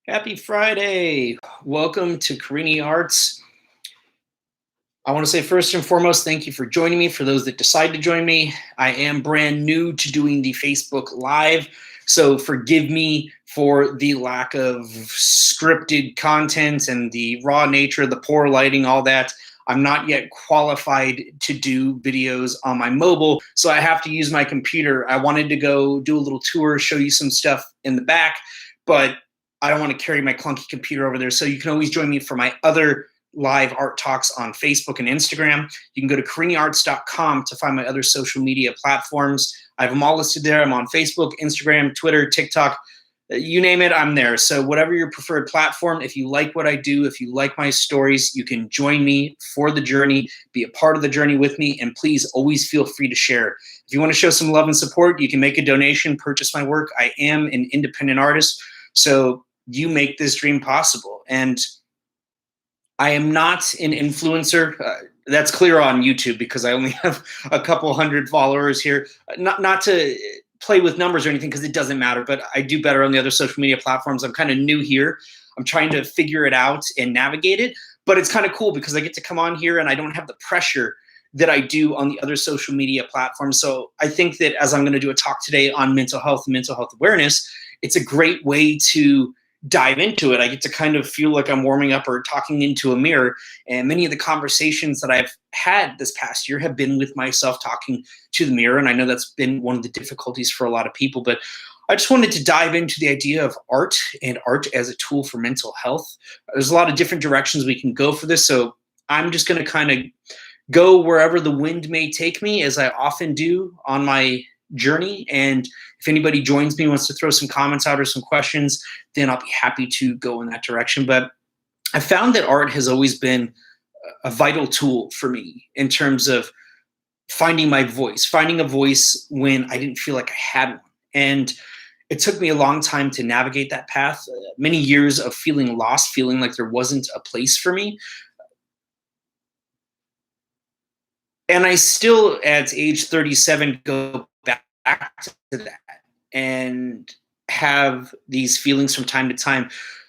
Happy Friday. Welcome to Carini Arts. I want to say first and foremost, thank you for joining me. For those that decide to join me, I am brand new to doing the Facebook Live, so forgive me for the lack of scripted content and the raw nature, the poor lighting, all that. I'm not yet qualified to do videos on my mobile, so I have to use my computer. I wanted to go do a little tour, show you some stuff in the back, but I don't want to carry my clunky computer over there. So you can always join me for my other live art talks on Facebook and Instagram. You can go to cariniarts.com to find my other social media platforms. I have them all listed there. I'm on Facebook, Instagram, Twitter, TikTok, you name it, I'm there. So whatever your preferred platform, if you like what I do, if you like my stories, you can join me for the journey, be a part of the journey with me, and please always feel free to share. If you want to show some love and support, you can make a donation, purchase my work. I am an independent artist, so you make this dream possible. And I am not an influencer. That's clear on YouTube because I only have a couple hundred followers here. Not to play with numbers or anything because it doesn't matter, but I do better on the other social media platforms. I'm kind of new here. I'm trying to figure it out and navigate it, but it's kind of cool because I get to come on here and I don't have the pressure that I do on the other social media platforms. So I think that as I'm going to do a talk today on mental health and mental health awareness, it's a great way to dive into it. I get to kind of feel like I'm warming up or talking into a mirror. And many of the conversations that I've had this past year have been with myself talking to the mirror. And I know that's been one of the difficulties for a lot of people, but I just wanted to dive into the idea of art and art as a tool for mental health. There's a lot of different directions we can go for this. So I'm just going to kind of go wherever the wind may take me, as I often do on my journey. And if anybody joins me, wants to throw some comments out or some questions, then I'll be happy to go in that direction. But I found that art has always been a vital tool for me in terms of finding my voice, finding a voice when I didn't feel like I had one. And it took me a long time to navigate that path, many years of feeling lost, feeling like there wasn't a place for me. And I still, at age 37, go back to that and have these feelings from time to time.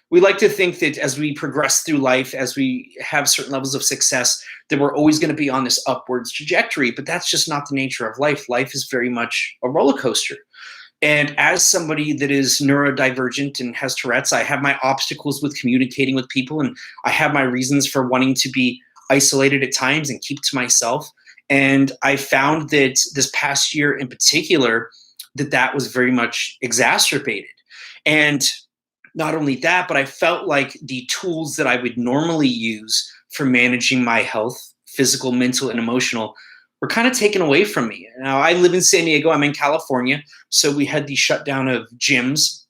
We like to think that as we progress through life, as we have certain levels of success, that we're always going to be on this upwards trajectory, but that's just not the nature of life. Life is very much a roller coaster. And as somebody that is neurodivergent and has Tourette's, I have my obstacles with communicating with people, and I have my reasons for wanting to be isolated at times and keep to myself. And I found that this past year in particular, that was very much exacerbated. And not only that, but I felt like the tools that I would normally use for managing my health, physical, mental, and emotional, were kind of taken away from me. Now, I live in San Diego, I'm in California, so we had the shutdown of gyms.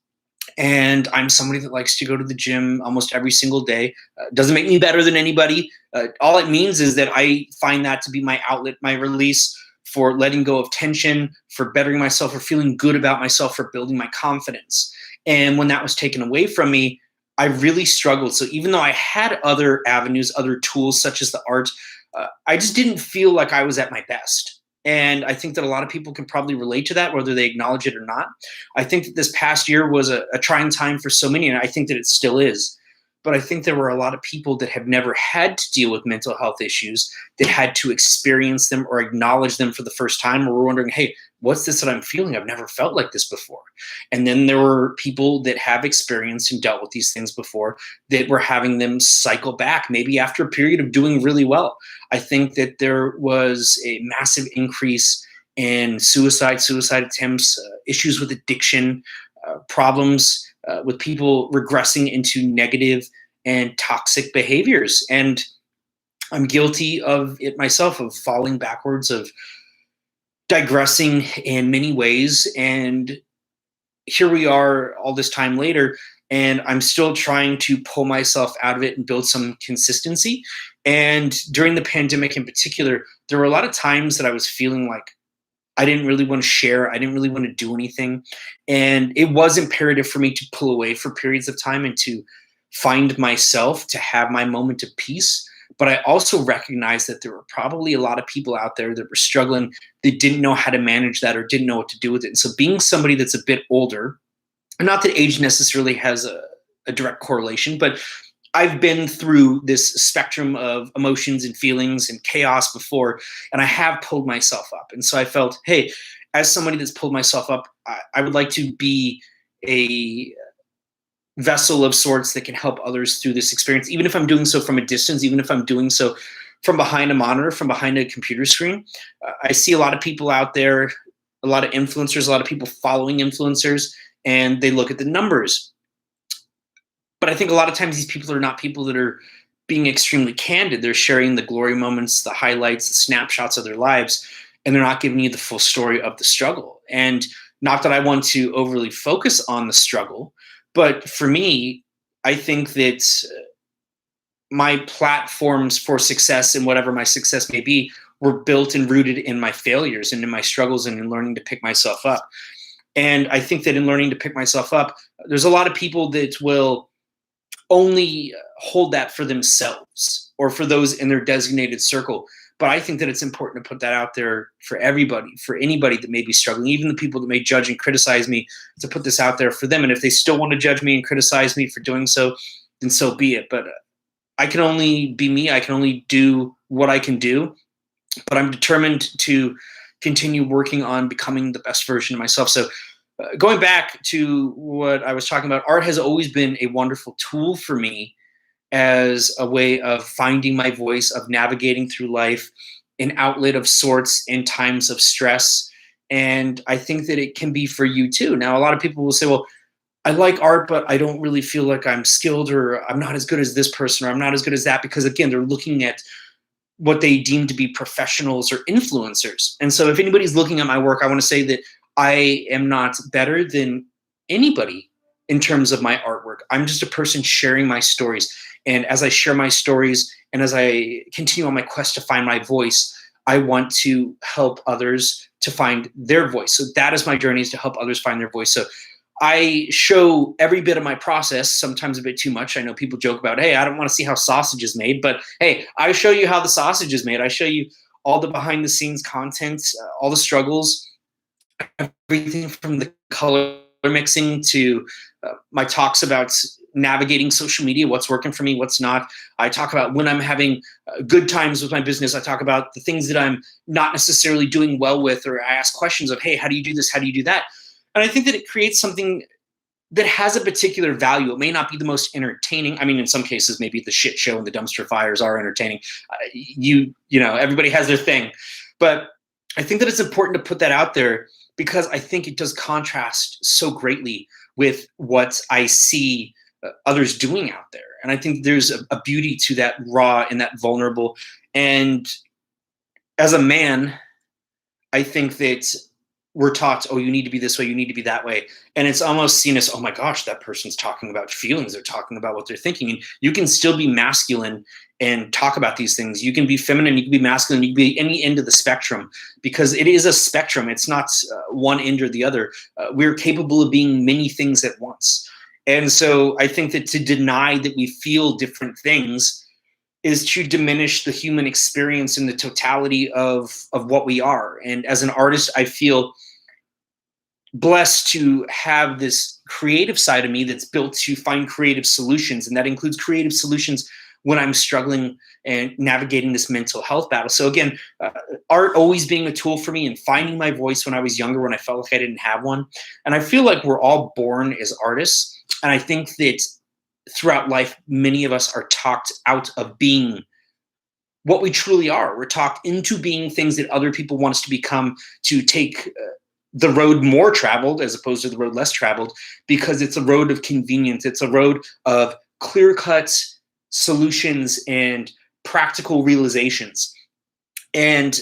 And I'm somebody that likes to go to the gym almost every single day. Doesn't make me better than anybody. All it means is that I find that to be my outlet, my release for letting go of tension, for bettering myself, for feeling good about myself, for building my confidence. And when that was taken away from me, I really struggled. So even though I had other avenues, other tools such as the art, I just didn't feel like I was at my best. And I think that a lot of people can probably relate to that, whether they acknowledge it or not. I think that this past year was a trying time for so many, and I think that it still is. But I think there were a lot of people that have never had to deal with mental health issues, that had to experience them or acknowledge them for the first time, or were wondering, hey, what's this that I'm feeling? I've never felt like this before. And then there were people that have experienced and dealt with these things before that were having them cycle back, maybe after a period of doing really well. I think that there was a massive increase in suicide attempts, issues with addiction, problems with people regressing into negative and toxic behaviors. And I'm guilty of it myself, of falling backwards, of digressing in many ways. And here we are all this time later, and I'm still trying to pull myself out of it and build some consistency. And during the pandemic in particular, there were a lot of times that I was feeling like I didn't really want to share. I didn't really want to do anything. And it was imperative for me to pull away for periods of time and to find myself, to have my moment of peace. But I also recognized that there were probably a lot of people out there that were struggling, that didn't know how to manage that or didn't know what to do with it. And so being somebody that's a bit older, not that age necessarily has a direct correlation, but I've been through this spectrum of emotions and feelings and chaos before, and I have pulled myself up. And so I felt, hey, as somebody that's pulled myself up, I would like to be a vessel of sorts that can help others through this experience, even if I'm doing so from a distance, even if I'm doing so from behind a monitor, from behind a computer screen. I see a lot of people out there, a lot of influencers, a lot of people following influencers, and they look at the numbers. But I think a lot of times these people are not people that are being extremely candid. They're sharing the glory moments, the highlights, the snapshots of their lives, and they're not giving you the full story of the struggle. And not that I want to overly focus on the struggle, but for me, I think that my platforms for success and whatever my success may be were built and rooted in my failures and in my struggles and in learning to pick myself up. And I think that in learning to pick myself up, there's a lot of people that will only hold that for themselves or for those in their designated circle. But I think that it's important to put that out there for everybody, for anybody that may be struggling, even the people that may judge and criticize me, to put this out there for them. And if they still want to judge me and criticize me for doing so, then so be it. But I can only be me. I can only do what I can do. But I'm determined to continue working on becoming the best version of myself. So going back to what I was talking about, art has always been a wonderful tool for me as a way of finding my voice, of navigating through life, an outlet of sorts in times of stress. And I think that it can be for you too. Now, a lot of people will say, well, I like art, but I don't really feel like I'm skilled, or I'm not as good as this person, or I'm not as good as that, because again, they're looking at what they deem to be professionals or influencers. And so if anybody's looking at my work, I want to say that I am not better than anybody in terms of my artwork. I'm just a person sharing my stories. And as I share my stories and as I continue on my quest to find my voice, I want to help others to find their voice. So that is my journey, is to help others find their voice. So I show every bit of my process, sometimes a bit too much. I know people joke about, hey, I don't want to see how sausage is made, but hey, I show you how the sausage is made. I show you all the behind the scenes content, all the struggles, everything from the color mixing to my talks about navigating social media, what's working for me, what's not. I talk about when I'm having good times with my business. I talk about the things that I'm not necessarily doing well with, or I ask questions of, hey, how do you do this? How do you do that? And I think that it creates something that has a particular value. It may not be the most entertaining. I mean, in some cases, maybe the shit show and the dumpster fires are entertaining. You know, everybody has their thing. But I think that it's important to put that out there, because I think it does contrast so greatly with what I see others doing out there. And I think there's a beauty to that raw and that vulnerable. And as a man, I think that we're taught, oh, you need to be this way, you need to be that way. And it's almost seen as, oh my gosh, that person's talking about feelings. They're talking about what they're thinking. And you can still be masculine and talk about these things. You can be feminine, you can be masculine, you can be any end of the spectrum, because it is a spectrum. It's not one end or the other. We're capable of being many things at once. And so I think that to deny that we feel different things is to diminish the human experience and the totality of what we are. And as an artist, I feel blessed to have this creative side of me that's built to find creative solutions. And that includes creative solutions when I'm struggling and navigating this mental health battle. So again, art always being a tool for me, and finding my voice when I was younger, when I felt like I didn't have one. And I feel like we're all born as artists. And I think that throughout life, many of us are talked out of being what we truly are. We're talked into being things that other people want us to become, to take the road more traveled as opposed to the road less traveled, because it's a road of convenience. It's a road of clear-cut solutions and practical realizations. And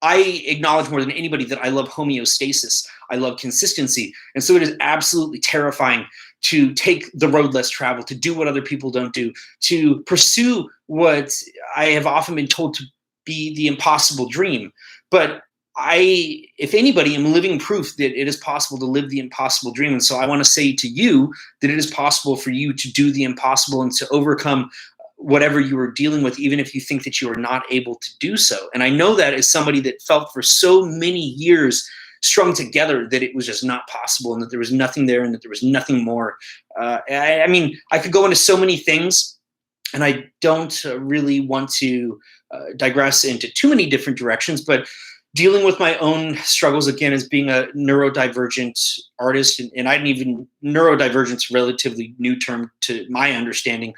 I acknowledge more than anybody that I love homeostasis. I love consistency. And so it is absolutely terrifying to take the road less traveled, to do what other people don't do, to pursue what I have often been told to be the impossible dream. But I, if anybody, am living proof that it is possible to live the impossible dream. And so I want to say to you that it is possible for you to do the impossible and to overcome whatever you are dealing with, even if you think that you are not able to do so. And I know that as somebody that felt for so many years strung together that it was just not possible, and that there was nothing there, and that there was nothing more. I mean, I could go into so many things, and I don't really want to digress into too many different directions, but dealing with my own struggles again as being a neurodivergent artist, and I didn't even, neurodivergent's relatively new term to my understanding,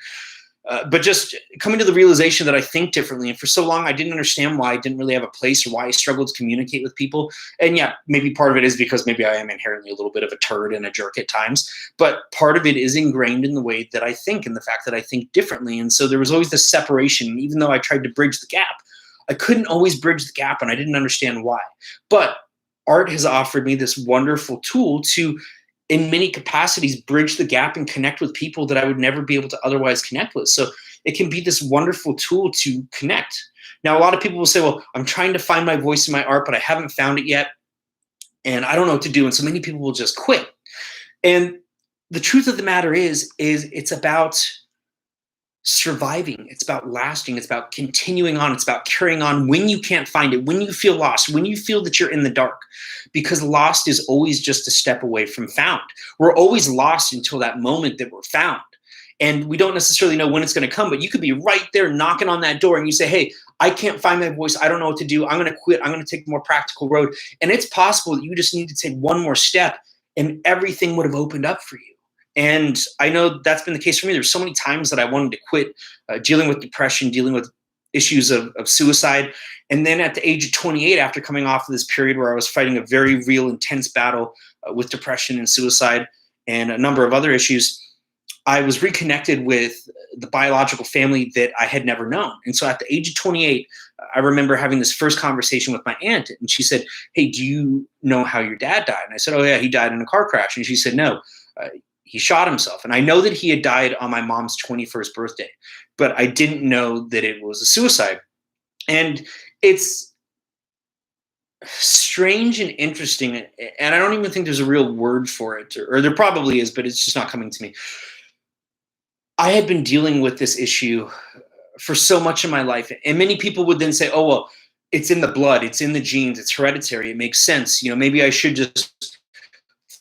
but just coming to the realization that I think differently. And for so long, I didn't understand why I didn't really have a place, or why I struggled to communicate with people. And yeah, maybe part of it is because maybe I am inherently a little bit of a turd and a jerk at times, but part of it is ingrained in the way that I think, and the fact that I think differently. And so there was always this separation. Even though I tried to bridge the gap, I couldn't always bridge the gap, and I didn't understand why. But art has offered me this wonderful tool to, in many capacities, bridge the gap and connect with people that I would never be able to otherwise connect with. So it can be this wonderful tool to connect. Now, a lot of people will say, well, I'm trying to find my voice in my art, but I haven't found it yet, and I don't know what to do. And so many people will just quit. And the truth of the matter is it's about surviving. It's about lasting. It's about continuing on. It's about carrying on when you can't find it, when you feel lost, when you feel that you're in the dark, because lost is always just a step away from found. We're always lost until that moment that we're found. And we don't necessarily know when it's going to come, but you could be right there knocking on that door, and you say, hey, I can't find my voice. I don't know what to do. I'm going to quit. I'm going to take the more practical road. And it's possible that you just need to take one more step, and everything would have opened up for you. And I know that's been the case for me. There's so many times that I wanted to quit, dealing with depression, dealing with issues of suicide. And then at the age of 28, after coming off of this period where I was fighting a very real, intense battle with depression and suicide and a number of other issues, I was reconnected with the biological family that I had never known. And so at the age of 28, I remember having this first conversation with my aunt, and she said, hey, do you know how your dad died? And I said, oh yeah, he died in a car crash. And she said, no, he shot himself. And I know that he had died on my mom's 21st birthday, but I didn't know that it was a suicide. And it's strange and interesting. And I don't even think there's a real word for it, or there probably is, but it's just not coming to me. I had been dealing with this issue for so much of my life. And many people would then say, oh, well, it's in the blood, it's in the genes, it's hereditary, it makes sense. You know, maybe I should just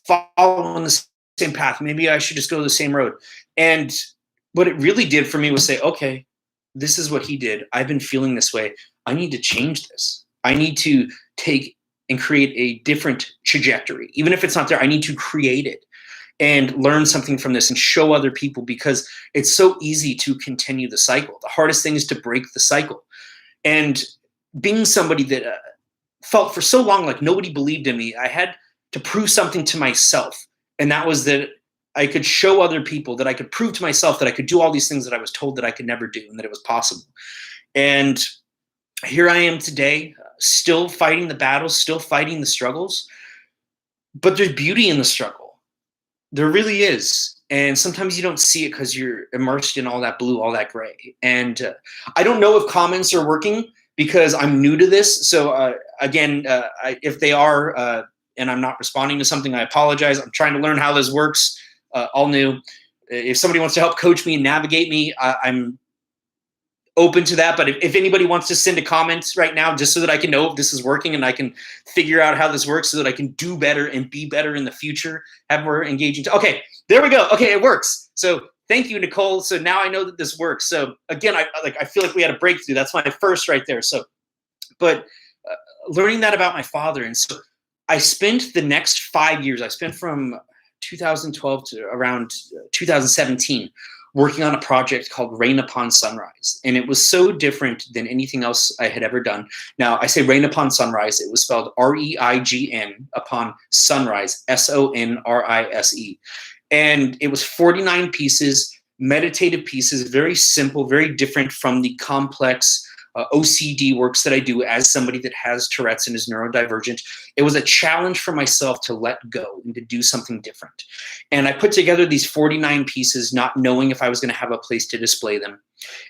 follow on the same path. Maybe I should just go the same road. And what it really did for me was say, okay, this is what he did. I've been feeling this way. I need to change this. I need to take and create a different trajectory. Even if it's not there, I need to create it and learn something from this and show other people, because it's so easy to continue the cycle. The hardest thing is to break the cycle. And being somebody that felt for so long like nobody believed in me, I had to prove something to myself. And that was that I could show other people, that I could prove to myself that I could do all these things that I was told that I could never do, and that it was possible. And here I am today, still fighting the battles, still fighting the struggles, but there's beauty in the struggle. There really is. And sometimes you don't see it because you're immersed in all that blue, all that gray. And I don't know if comments are working because I'm new to this. So again, if they are, and I'm not responding to something, I apologize. I'm trying to learn how this works, all new. If somebody wants to help coach me and navigate me, I'm open to that. But if anybody wants to send a comment right now, just so that I can know if this is working and I can figure out how this works so that I can do better and be better in the future, have more engaging. Okay, there we go. Okay, it works. So thank you, Nicole. So now I know that this works. So again, I feel like we had a breakthrough. That's my first right there. So, but learning that about my father. And so I spent the next 5 years, I spent from 2012 to around 2017, working on a project called Rain Upon Sunrise. And it was so different than anything else I had ever done. Now, I say Rain Upon Sunrise. It was spelled R-E-I-G-N upon sunrise, S-O-N-R-I-S-E. And it was 49 pieces, meditative pieces, very simple, very different from the complex OCD works that I do as somebody that has Tourette's and is neurodivergent. It was a challenge for myself to let go and to do something different. And I put together these 49 pieces, not knowing if I was going to have a place to display them.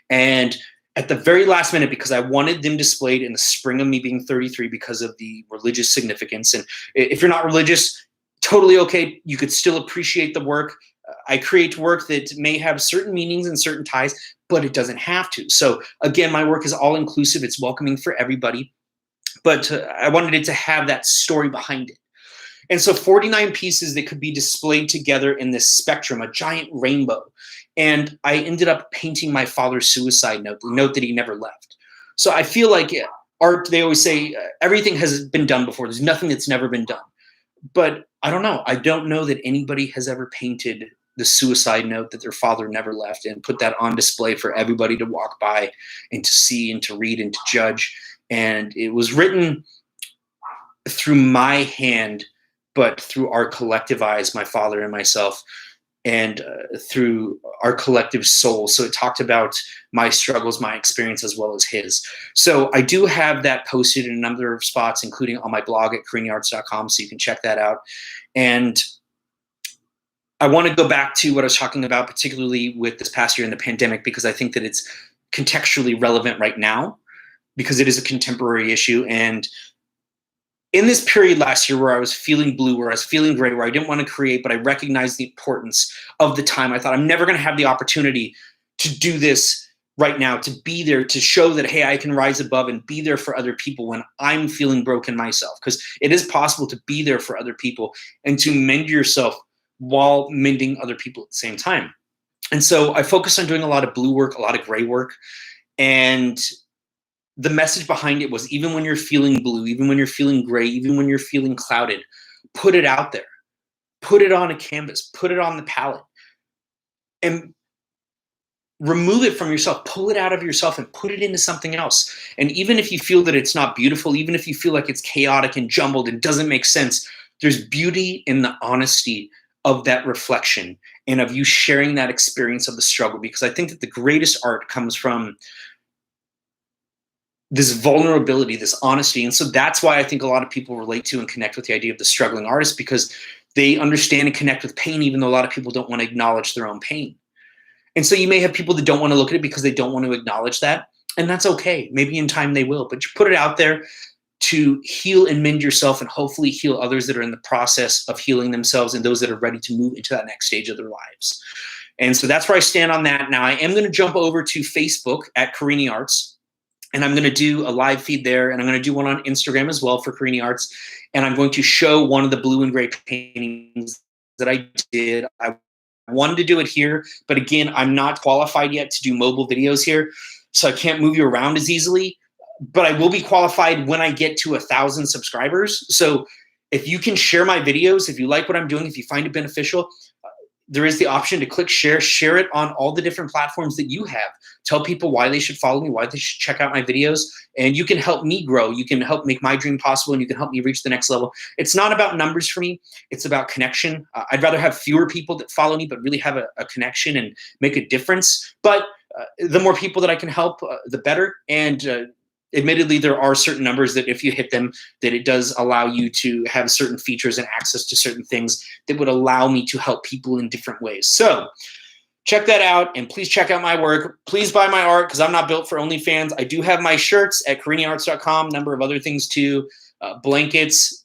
And at the very last minute, because I wanted them displayed in the spring of me being 33 because of the religious significance. And if you're not religious, totally okay. You could still appreciate the work. I create work that may have certain meanings and certain ties, but it doesn't have to. So again, my work is all inclusive. It's welcoming for everybody. But I wanted it to have that story behind it. And so 49 pieces that could be displayed together in this spectrum, a giant rainbow. And I ended up painting my father's suicide note, the note that he never left. So I feel like art, they always say everything has been done before. There's nothing that's never been done. But I don't know. I don't know that anybody has ever painted the suicide note that their father never left and put that on display for everybody to walk by and to see and to read and to judge. And it was written through my hand, but through our collective eyes, my father and myself, and through our collective soul. So it talked about my struggles, my experience, as well as his. So I do have that posted in a number of spots, including on my blog at CariniArts.com, so you can check that out. And I want to go back to what I was talking about, particularly with this past year in the pandemic, because I think that it's contextually relevant right now, because it is a contemporary issue. And in this period last year where I was feeling blue, where I was feeling gray, where I didn't want to create, but I recognized the importance of the time, I thought I'm never going to have the opportunity to do this right now, to be there, to show that, hey, I can rise above and be there for other people when I'm feeling broken myself. Because it is possible to be there for other people and to mend yourself while mending other people at the same time. And so I focused on doing a lot of blue work, a lot of gray work. And the message behind it was, even when you're feeling blue, even when you're feeling gray, even when you're feeling clouded, put it out there. Put it on a canvas. Put it on the palette. And remove it from yourself. Pull it out of yourself and put it into something else. And even if you feel that it's not beautiful, even if you feel like it's chaotic and jumbled and doesn't make sense, there's beauty in the honesty of that reflection and of you sharing that experience of the struggle. Because I think that the greatest art comes from this vulnerability, this honesty. And so that's why I think a lot of people relate to and connect with the idea of the struggling artist, because they understand and connect with pain, even though a lot of people don't want to acknowledge their own pain. And so you may have people that don't want to look at it because they don't want to acknowledge that. And that's okay. Maybe in time they will, but you put it out there to heal and mend yourself and hopefully heal others that are in the process of healing themselves and those that are ready to move into that next stage of their lives. And so that's where I stand on that. Now I am going to jump over to Facebook at Carini Arts. And I'm going to do a live feed there, and I'm going to do one on Instagram as well for Carini Arts. And I'm going to show one of the blue and gray paintings that I did. I wanted to do it here, but again, I'm not qualified yet to do mobile videos here, so I can't move you around as easily. But I will be qualified when I get to 1,000 subscribers. So if you can share my videos, if you like what I'm doing, if you find it beneficial, there is the option to click share it on all the different platforms that you have. Tell people why they should follow me, why they should check out my videos, and you can help me grow. You can help make my dream possible, and you can help me reach the next level. It's not about numbers for me. It's about connection. I'd rather have fewer people that follow me, but really have a connection and make a difference. But the more people that I can help, the better. And admittedly, there are certain numbers that if you hit them, that it does allow you to have certain features and access to certain things that would allow me to help people in different ways. So check that out, and please check out my work. Please buy my art, because I'm not built for OnlyFans. I do have my shirts at CariniArts.com, a number of other things too, blankets.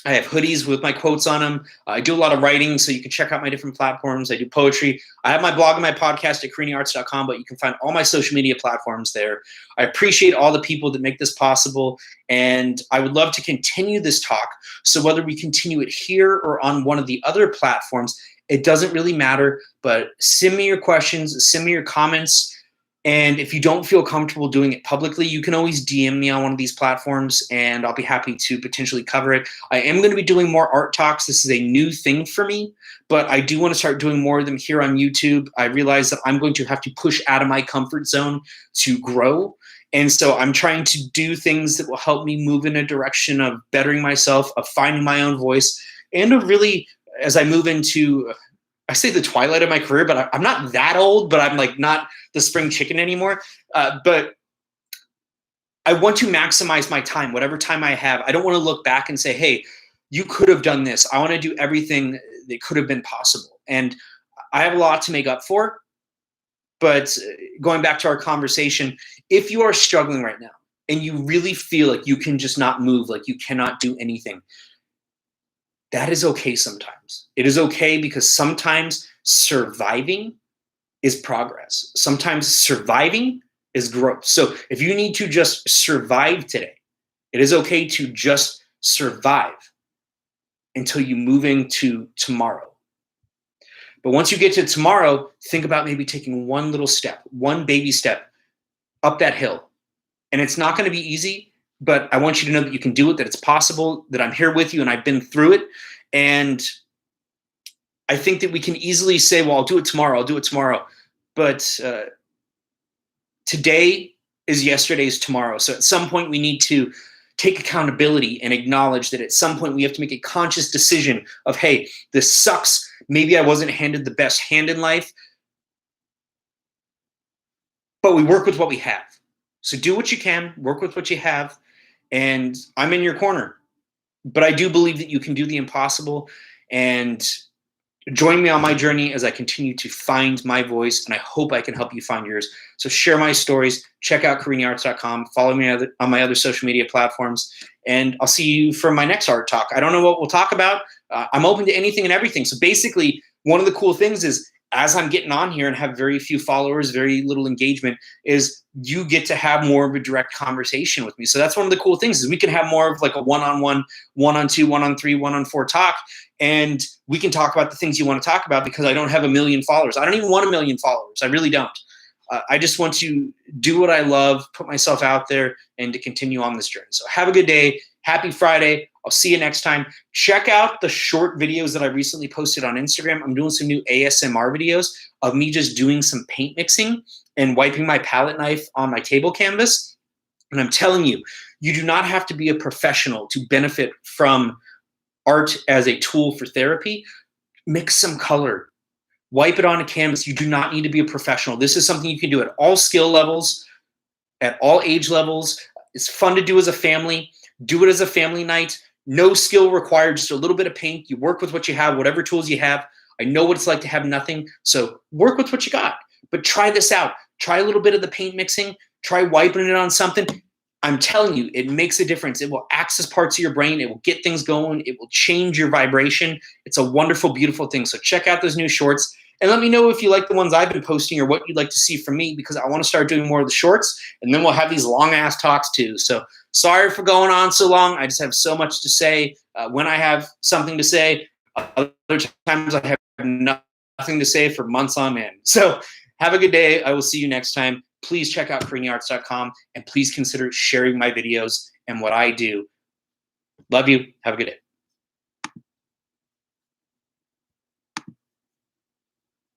I have hoodies with my quotes on them. I do a lot of writing, so you can check out my different platforms. I do poetry. I have my blog and my podcast at CariniArts.com, but you can find all my social media platforms there. I appreciate all the people that make this possible, and I would love to continue this talk. So whether we continue it here or on one of the other platforms, it doesn't really matter, but send me your questions, send me your comments. And if you don't feel comfortable doing it publicly, you can always DM me on one of these platforms, and I'll be happy to potentially cover it. I am going to be doing more art talks. This is a new thing for me, but I do want to start doing more of them here on YouTube. I realize that I'm going to have to push out of my comfort zone to grow. And so I'm trying to do things that will help me move in a direction of bettering myself, of finding my own voice, and of really, as I move into, I say the twilight of my career, but I'm not that old, but I'm like not the spring chicken anymore. But I want to maximize my time, whatever time I have. I don't want to look back and say, hey, you could have done this. I want to do everything that could have been possible. And I have a lot to make up for. But going back to our conversation, if you are struggling right now and you really feel like you can just not move, like you cannot do anything, that is okay sometimes. It is okay, because sometimes surviving is progress. Sometimes surviving is growth. So if you need to just survive today, it is okay to just survive. until you move into tomorrow. But once you get to tomorrow, think about maybe taking one little step, one baby step up that hill. And it's not going to be easy, but I want you to know that you can do it, that it's possible, that I'm here with you and I've been through it. And I think that we can easily say, well, I'll do it tomorrow. I'll do it tomorrow. But today is yesterday's tomorrow. So at some point we need to take accountability and acknowledge that at some point we have to make a conscious decision of, hey, this sucks. Maybe I wasn't handed the best hand in life, but we work with what we have. So do what you can, work with what you have, and I'm in your corner. But I do believe that you can do the impossible, and join me on my journey as I continue to find my voice, and I hope I can help you find yours. So share my stories, check out CariniArts.com, follow me on my other social media platforms, and I'll see you for my next art talk. I don't know what we'll talk about. I'm open to anything and everything. So basically, one of the cool things is, as I'm getting on here and have very few followers, very little engagement, is you get to have more of a direct conversation with me. So that's one of the cool things, is we can have more of like a one-on-one, one-on-two, one-on-three, one-on-four talk, and we can talk about the things you want to talk about, because I don't have a million followers. I don't even want a million followers. I really don't. I just want to do what I love, put myself out there, and to continue on this journey. So have a good day. Happy Friday. I'll see you next time. Check out the short videos that I recently posted on Instagram. I'm doing some new ASMR videos of me just doing some paint mixing and wiping my palette knife on my table canvas. And I'm telling you, you do not have to be a professional to benefit from art as a tool for therapy. Mix some color. Wipe it on a canvas. You do not need to be a professional. This is something you can do at all skill levels, at all age levels. It's fun to do as a family. Do it as a family night. No skill required, just a little bit of paint. You work with what you have, whatever tools you have. I know what it's like to have nothing, so work with what you got. But try this out. Try a little bit of the paint mixing. Try wiping it on something. I'm telling you, it makes a difference. It will access parts of your brain. It will get things going. It will change your vibration. It's a wonderful, beautiful thing. So check out those new shorts. And let me know if you like the ones I've been posting or what you'd like to see from me, because I want to start doing more of the shorts, and then we'll have these long-ass talks too. So sorry for going on so long. I just have so much to say when I have something to say. Other times I have nothing to say for months on end. So have a good day. I will see you next time. Please check out CariniArts.com, and please consider sharing my videos and what I do. Love you. Have a good day.